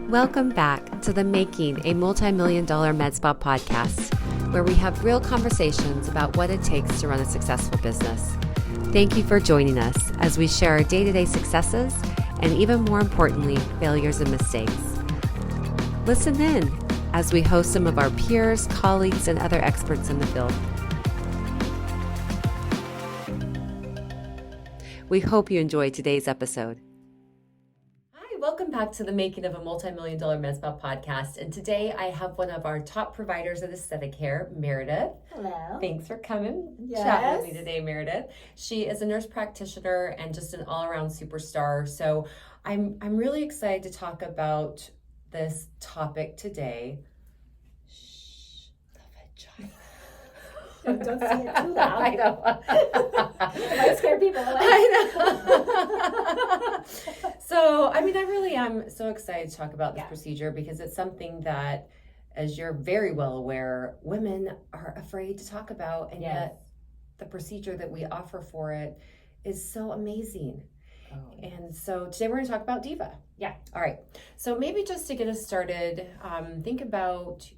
Welcome back to the Making a Multi-Million-Dollar Med Spa podcast, where we have real conversations about what it takes to run a successful business. Thank you for joining us as we share our day-to-day successes and, even more importantly, failures and mistakes. Listen in as we host some of our peers, colleagues, and other experts in the field. We hope you enjoyed today's episode. Hi, welcome back to the Making of a Multi-Million-Dollar Med Spa podcast. And today I have one of our top providers of aesthetic care, Meredith. Hello. Thanks for coming. Yes. Chat with me today, Meredith. She is a nurse practitioner and just an all-around superstar. So I'm really excited to talk about this topic today. Shh, the vagina. Don't say it too loud. I know. It might scare people away. I know. So, I really am so excited to talk about this procedure because it's something that, as you're very well aware, women are afraid to talk about, and yet the procedure that we offer for it is so amazing. Oh, yes. And so today we're going to talk about diVa. Yeah. All right. So maybe just to get us started, think about,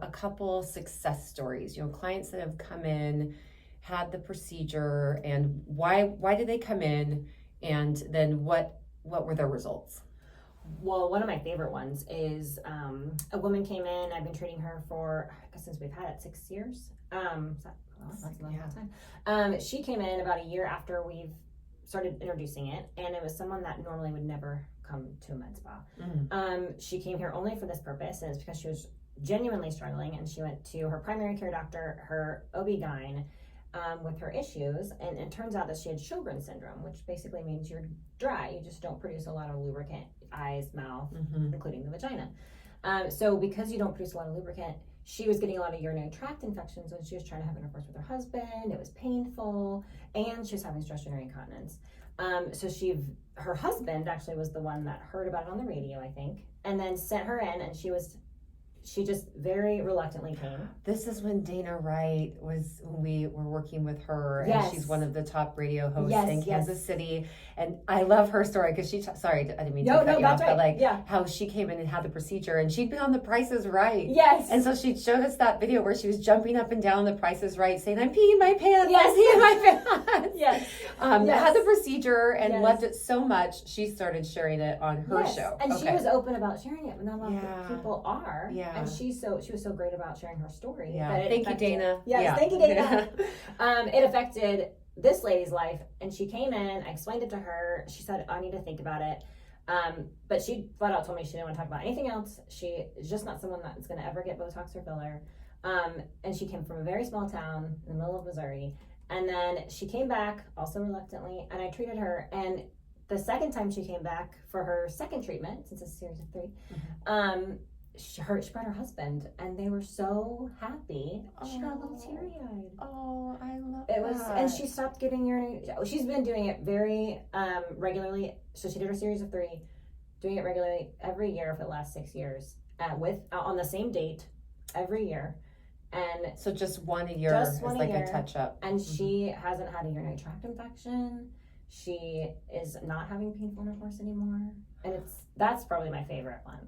a couple success stories, clients that have come in, had the procedure, and why did they come in, and then what were their results? Well, one of my favorite ones is a woman came in. I've been treating her for, since we've had it, 6 years. That's a long time. She came in about a year after we've started introducing it, and it was someone that normally would never come to a med spa. She came here only for this purpose, and it's because she was genuinely struggling, and she went to her primary care doctor, her OB-GYN, with her issues, and it turns out that she had Sjogren's syndrome, which basically means you're dry. You just don't produce a lot of lubricant, eyes, mouth, including the vagina. So because you don't produce a lot of lubricant, she was getting a lot of urinary tract infections when she was trying to have intercourse with her husband. It was painful, and she was having stress urinary incontinence. So her husband actually was the one that heard about it on the radio, I think, and then sent her in, and she just very reluctantly came. This is when Dana Wright when we were working with her, and she's one of the top radio hosts in Kansas City. And I love her story because sorry, I didn't mean to cut you off, but how she came in and had the procedure, and she'd been on The Price is Right. Yes. And so she showed us that video where she was jumping up and down The Price is Right, saying, "I'm peeing my pants, I'm peeing my pants." Had the procedure and loved it so much, she started sharing it on her show. And she was open about sharing it, but not a lot of people are. Yeah. And she was so great about sharing her story. Yeah. Thank you, Dana. Yes, thank you, Dana. It affected this lady's life, and she came in. I explained it to her. She said, "I need to think about it." But she flat out told me she didn't want to talk about anything else. She is just not someone that's going to ever get Botox or filler. And she came from a very small town in the middle of Missouri. And then she came back, also reluctantly, and I treated her. And the second time she came back for her second treatment, since it's a series of 3, she brought her husband, and they were so happy. She got a little teary-eyed. Oh, I love it. And she stopped getting urinary. She's been doing it very regularly. So she did her series of 3, doing it regularly every year for the last 6 years, on the same date every year. And so just one a year is like a touch-up. And she hasn't had a urinary tract infection. She is not having painful intercourse anymore. And that's probably my favorite one.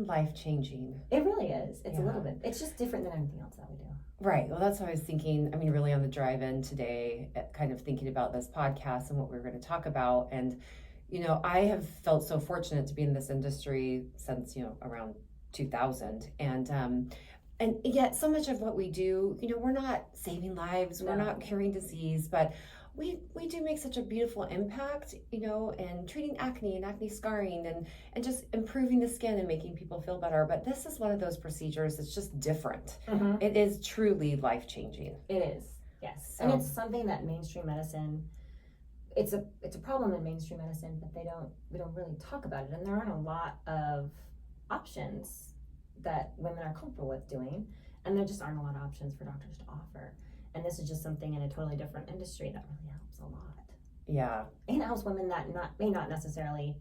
Life-changing. It really is. It's a little bit. It's just different than anything else that we do. Right. Well, that's what I was thinking. Really on the drive-in today, kind of thinking about this podcast and what we're going to talk about. And, I have felt so fortunate to be in this industry since, around 2000. And yet so much of what we do, we're not saving lives. We're not curing disease, but we do make such a beautiful impact, in treating acne and acne scarring and just improving the skin and making people feel better. But this is one of those procedures that's just different. It is truly life-changing. It is, yes. So, and it's something that mainstream medicine, it's a problem in mainstream medicine, but we don't really talk about it. And there aren't a lot of options that women are comfortable with doing. And there just aren't a lot of options for doctors to offer. And this is just something in a totally different industry that really helps a lot. Yeah. And it helps women that may not necessarily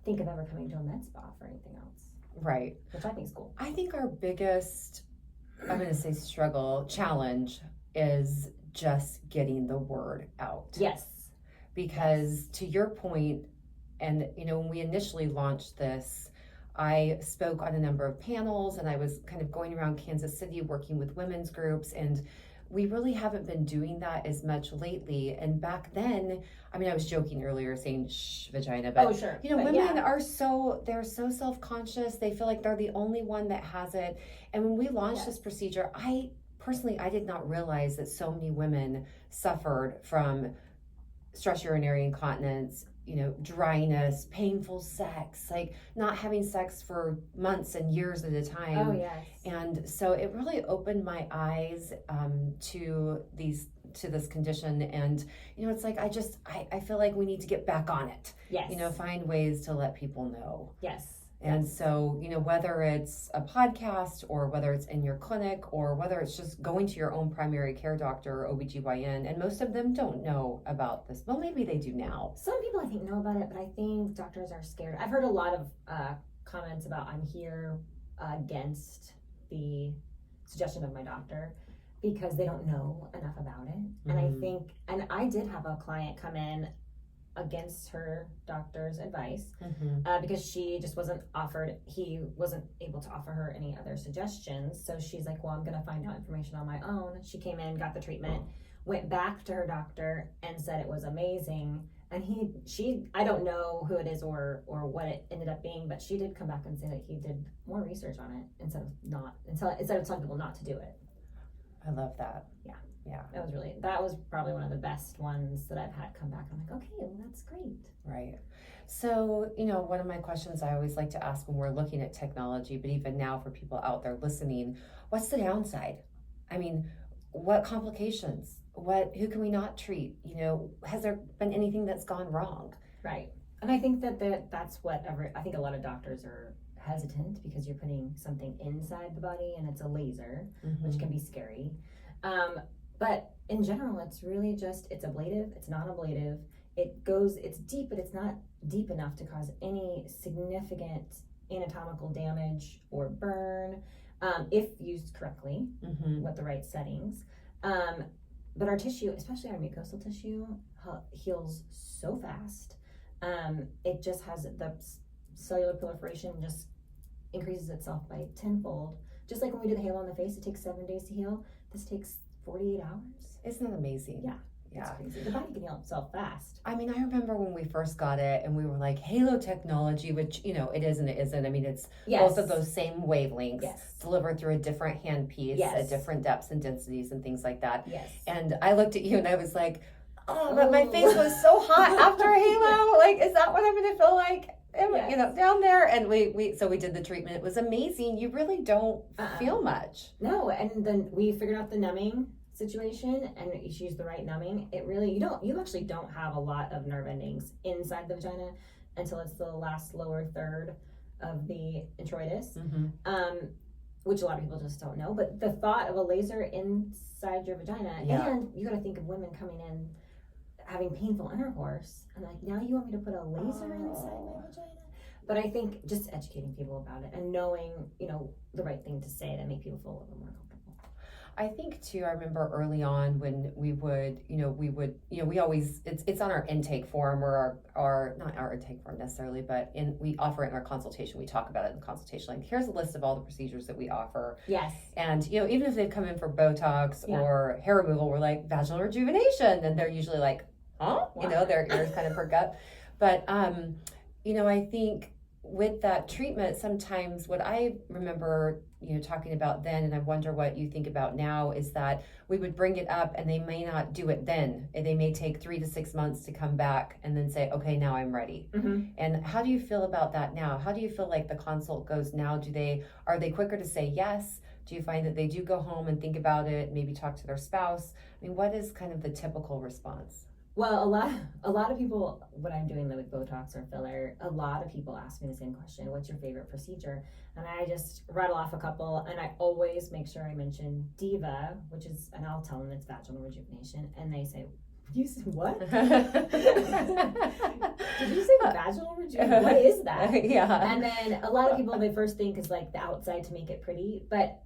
think of ever coming to a med spa for anything else. Right. Which I think is cool. I think our biggest, I'm going to say challenge is just getting the word out. Yes. Because to your point, and when we initially launched this, I spoke on a number of panels, and I was kind of going around Kansas City working with women's groups, and we really haven't been doing that as much lately. And back then, I mean, I was joking earlier saying shh vagina, but sure. you know, But women are they're so self-conscious. They feel like they're the only one that has it. And when we launched this procedure, I did not realize that so many women suffered from stress urinary incontinence, you know, dryness, painful sex, like not having sex for months and years at a time. Oh, yes. And so it really opened my eyes to this condition. And, you know, it's like, I feel like we need to get back on it. Yes. You know, find ways to let people know. Yes. And so, you know, whether it's a podcast or whether it's in your clinic or whether it's just going to your own primary care doctor or OBGYN, and most of them don't know about this. Well, maybe they do now. Some people I think know about it, but I think doctors are scared. I've heard a lot of comments about I'm here against the suggestion of my doctor because they don't know enough about it. Mm-hmm. And I think, and I did have a client come in against her doctor's advice because she just he wasn't able to offer her any other suggestions. So she's like, well, I'm going to find out information on my own. She came in, got the treatment, went back to her doctor and said it was amazing. And I don't know who it is or what it ended up being, but she did come back and say that he did more research on it instead of telling people not to do it. I love that. Yeah, that was probably one of the best ones that I've had come back. I'm like, okay, well, that's great. Right. So, you know, one of my questions I always like to ask when we're looking at technology, but even now for people out there listening, what's the downside? I mean, what complications? Who can we not treat? You know, has there been anything that's gone wrong? Right. And I think that's what I think a lot of doctors are hesitant because you're putting something inside the body and it's a laser, which can be scary. But in general, it's really it's ablative, it's non-ablative, it's deep, but it's not deep enough to cause any significant anatomical damage or burn, if used correctly, with the right settings. But our tissue, especially our mucosal tissue, heals so fast. It just has the cellular proliferation just increases itself by tenfold. Just like when we do the halo on the face, it takes 7 days to heal. This takes 48 hours. Isn't that amazing? Yeah. It's crazy. The body can heal itself fast. I mean, I remember when we first got it and we were like, halo technology, which, you know, it is and it isn't. I mean, it's both of those same wavelengths delivered through a different handpiece at different depths and densities and things like that. Yes. And I looked at you and I was like, oh, but my face was so hot after halo. Like, is that what I'm going to feel like? You know, down there. And we did the treatment. It was amazing. You really don't feel much. No, and then we figured out the numbing situation, and you use the right numbing. It really you actually don't have a lot of nerve endings inside the vagina until it's the last lower third of the introitus, which a lot of people just don't know. But the thought of a laser inside your vagina, and you got to think of women coming in having painful intercourse, and like, now you want me to put a laser inside my vagina? But I think just educating people about it and knowing, you know, the right thing to say to make people feel a little more comfortable. I think too, I remember early on when we always, it's on our intake form or our not our intake form necessarily, but we offer it in our consultation. We talk about it in the consultation. Like, here's a list of all the procedures that we offer. Yes. And, you know, even if they've come in for Botox or hair removal, we're like, vaginal rejuvenation. And they're usually like, huh? Wow. You know, their ears kind of perk up. But, you know, I think with that treatment, sometimes what I remember, you know, talking about then, and I wonder what you think about now, is that we would bring it up and they may not do it then. They may take 3 to 6 months to come back and then say, okay, now I'm ready. And how do you feel about that now? How do you feel like the consult goes now? Are they quicker to say yes? Do you find that they do go home and think about it, maybe talk to their spouse? I mean, what is kind of the typical response? Well, a lot of people, when I'm doing with Botox or filler, a lot of people ask me the same question: what's your favorite procedure? And I just rattle off a couple, and I always make sure I mention diVa, which is, and I'll tell them it's vaginal rejuvenation, and they say, "You said what? Did you say vaginal rejuvenation? What is that?" Yeah. And then a lot of people, they first think is like the outside to make it pretty, but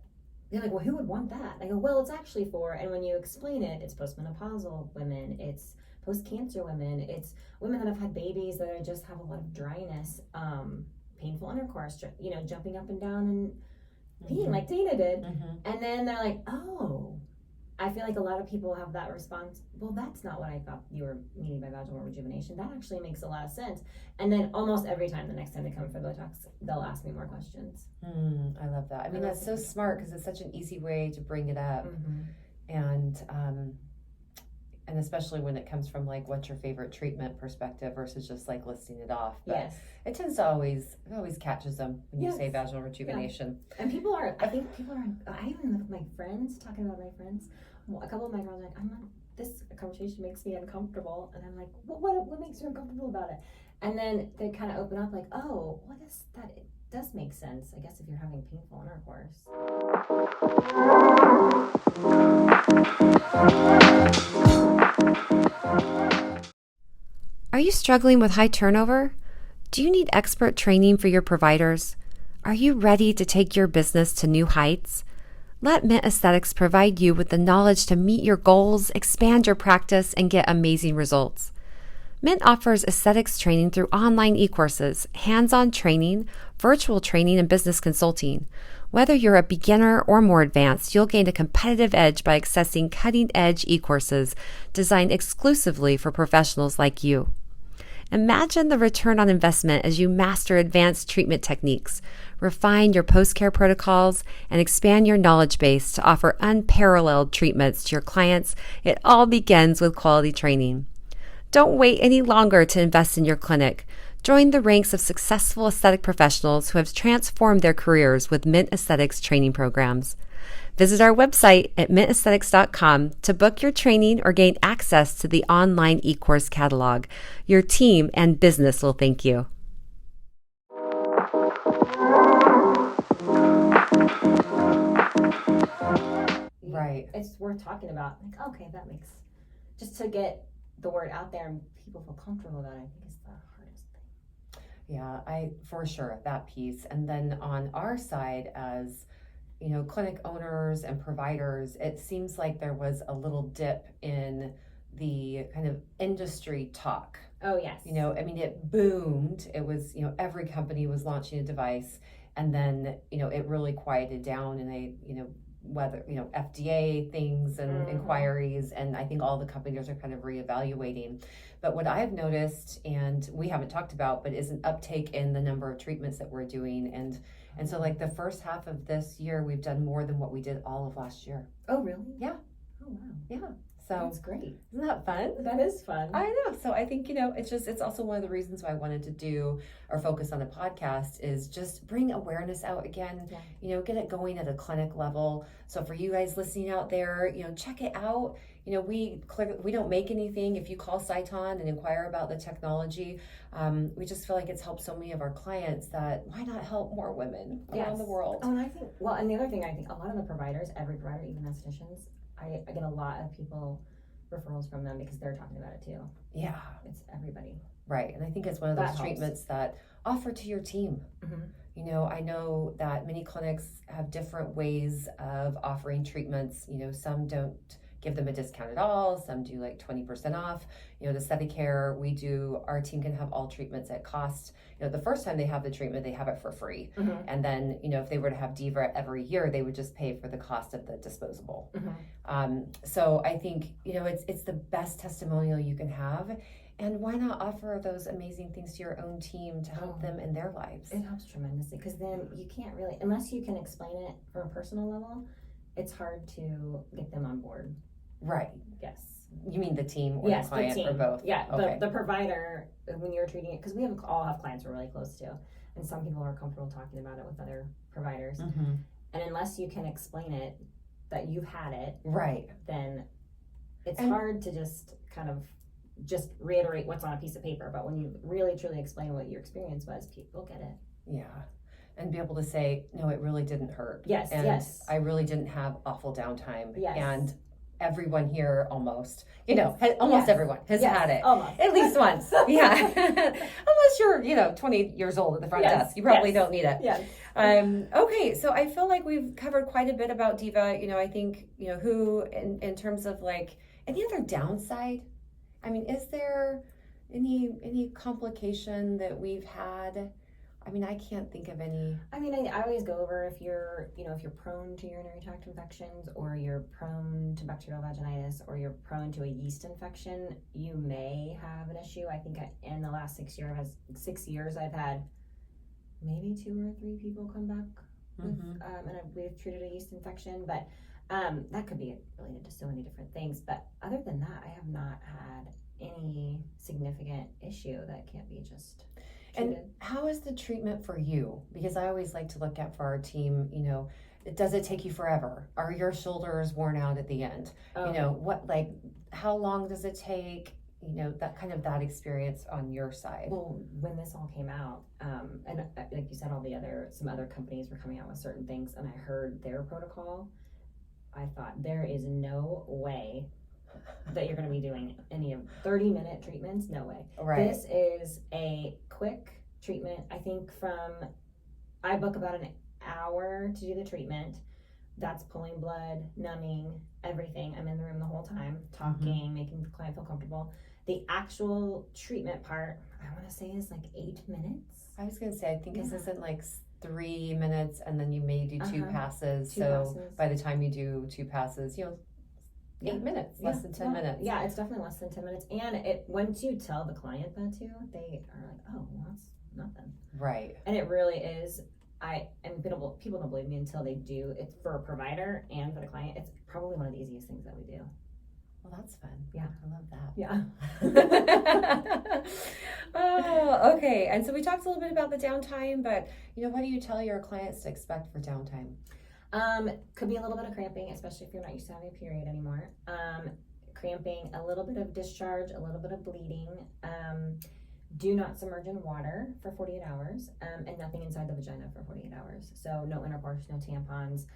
they're like, "Well, who would want that?" I go, "Well, it's actually for," and when you explain it, it's postmenopausal women, it's post-cancer women, it's women that have had babies that just have a lot of dryness, painful intercourse, jumping up and down and peeing like Dana did. And then they're like, oh, I feel like a lot of people have that response. Well, that's not what I thought you were meaning by vaginal rejuvenation. That actually makes a lot of sense. And then almost every time, the next time they come for Botox, they'll ask me more questions. I love that. I mean, that's so smart because it's such an easy way to bring it up. And especially when it comes from like what's your favorite treatment perspective versus just like listing it off. But it tends to always catches them when you say vaginal rejuvenation. And I even with my friends, talking about my friends, a couple of my girls are like, this conversation makes me uncomfortable. And I'm like, what makes you uncomfortable about it? And then they kind of open up like, oh, well, it does make sense, I guess, if you're having painful intercourse. Are you struggling with high turnover? Do you need expert training for your providers? Are you ready to take your business to new heights? Let Mint Aesthetics provide you with the knowledge to meet your goals, expand your practice, and get amazing results. Mint offers aesthetics training through online e-courses, hands-on training, virtual training, and business consulting. Whether you're a beginner or more advanced, you'll gain a competitive edge by accessing cutting-edge e-courses designed exclusively for professionals like you. Imagine the return on investment as you master advanced treatment techniques, refine your post-care protocols, and expand your knowledge base to offer unparalleled treatments to your clients. It all begins with quality training. Don't wait any longer to invest in your clinic. Join the ranks of successful aesthetic professionals who have transformed their careers with Mint Aesthetics training programs. Visit our website at mintaesthetics.com to book your training or gain access to the online e-course catalog. Your team and business will thank you. Right. It's worth talking about. Like, okay, that makes, just to get the word out there and people feel comfortable about it, I think is the hardest thing. Yeah, for sure, that piece. And then on our side as clinic owners and providers, it seems like there was a little dip in the kind of industry talk. Oh, yes. It boomed. It was, every company was launching a device, and then, it really quieted down, and they, whether, FDA things and inquiries, and I think all the companies are kind of reevaluating. But what I've noticed, and we haven't talked about, but is an uptake in the number of treatments that we're doing. And so like the first half of this year, we've done more than what we did all of last year. Oh, really? Yeah. Oh, wow. Yeah. So that's great. Isn't that fun? That is fun. I know. So I think, it's also one of the reasons why I wanted to do or focus on a podcast is just bring awareness out again, get it going at a clinic level. So for you guys listening out there, check it out. We don't make anything. If you call Sciton and inquire about the technology, we just feel like it's helped so many of our clients that why not help more women around the world? Oh, and I think, and the other thing, I think a lot of the providers, every provider, even estheticians, I get a lot of referrals from them because they're talking about it too. Yeah. It's everybody. Right. And I think it's one of those treatments that offer to your team. I know that many clinics have different ways of offering treatments. Some don't give them a discount at all. Some do like 20% off. The Aestheticare, our team can have all treatments at cost. The first time they have the treatment, they have it for free. And then, if they were to have diVa every year, they would just pay for the cost of the disposable. So I think, it's the best testimonial you can have. And why not offer those amazing things to your own team to help them in their lives? It helps tremendously because then you can't really, unless you can explain it from a personal level, it's hard to get them on board. Right. Yes. You mean the team or the client or both? Yeah, okay. the provider, when you're treating it, because we all have clients we're really close to, and some people are comfortable talking about it with other providers. And unless you can explain it, that you've had it, right, then it's hard to just kind of just reiterate what's on a piece of paper. But when you really truly explain what your experience was, people get it. Yeah. And be able to say, no, it really didn't hurt. Yes, and yes. I really didn't have awful downtime. Yes. And everyone here almost everyone has had it. Almost. At least once. Yeah. Unless you're, 20 years old at the front desk. You probably don't need it. Yes. Okay, so I feel like we've covered quite a bit about diVa. I think, who, in terms of like, any other downside? I mean, is there any complication that we've had? I mean, I can't think of any. I mean, I always go over if you're prone to urinary tract infections, or you're prone to bacterial vaginitis, or you're prone to a yeast infection, you may have an issue. I think in the last 6 years, I've had maybe 2 or 3 people come back with, and we've treated a yeast infection, but that could be related to so many different things. But other than that, I have not had any significant issue that can't be just treated. And how is the treatment for you? Because I always like to look at for our team, does it take you forever? Are your shoulders worn out at the end? How long does it take? That experience on your side. Well, when this all came out, and like you said, some other companies were coming out with certain things, and I heard their protocol, I thought, there is no way that you're going to be doing any of 30-minute treatments. No way. Right. This is a quick treatment. I think I book about an hour to do the treatment. That's pulling blood, numbing, everything. I'm in the room the whole time, talking, making the client feel comfortable. The actual treatment part, I want to say, is like 8 minutes. I was going to say, I think this isn't like 3 minutes, and then you may do 2 passes. By the time you do 2 passes, 8 minutes, less than 10 minutes. Yeah, it's definitely less than 10 minutes. And once you tell the client that too, they are like, oh, well, that's nothing. Right. And it really is. People don't believe me until they do. It's for a provider and for the client. It's probably one of the easiest things that we do. Well, that's fun. Yeah. I love that. Yeah. Oh, okay. And so we talked a little bit about the downtime, but what do you tell your clients to expect for downtime? Could be a little bit of cramping, especially if you're not used to having a period anymore. Cramping, a little bit of discharge, a little bit of bleeding. Do not submerge in water for 48 hours, and nothing inside the vagina for 48 hours. So no intercourse, no tampons.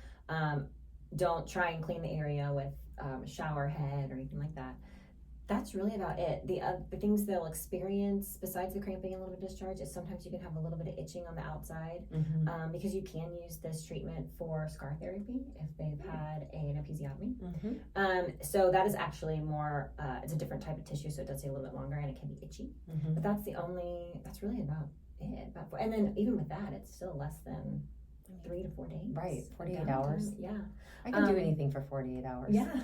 Don't try and clean the area with shower head or anything like that. That's really about it. The things they'll experience besides the cramping and a little bit of discharge is sometimes you can have a little bit of itching on the outside, because you can use this treatment for scar therapy if they've had an episiotomy. So that is actually more, it's a different type of tissue, so it does take a little bit longer and it can be itchy. But that's really about it. And then even with that, it's still less than 3 to 4 days. Right, 48 hours. Yeah. I can do anything for 48 hours. Yeah.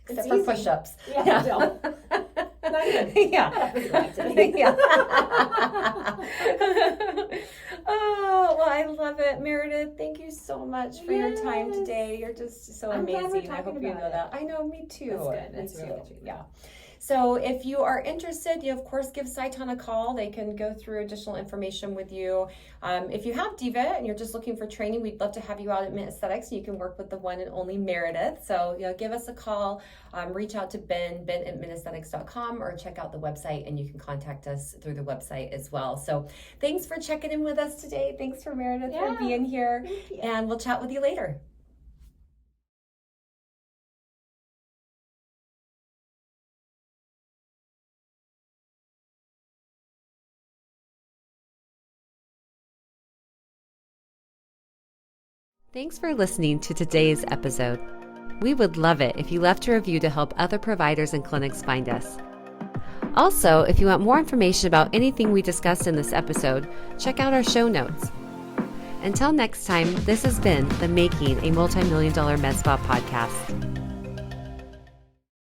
Except for push-ups. Yeah. Not even. Yeah. Yeah. Oh, well, I love it. Meredith, thank you so much for your time today. You're just so amazing. I hope you know that. I know, me too. That's good. That's really good. Yeah. So if you are interested, you of course give Sciton a call. They can go through additional information with you. If you have diVa and you're just looking for training, we'd love to have you out at Mint Aesthetics. You can work with the one and only Meredith. So give us a call, reach out to Ben at mintaesthetics.com, or check out the website, and you can contact us through the website as well. So thanks for checking in with us today. Thanks for Meredith for being here, and we'll chat with you later. Thanks for listening to today's episode. We would love it if you left a review to help other providers and clinics find us. Also, if you want more information about anything we discussed in this episode, check out our show notes. Until next time, this has been the Making a Multi-Million-Dollar Med Spa podcast.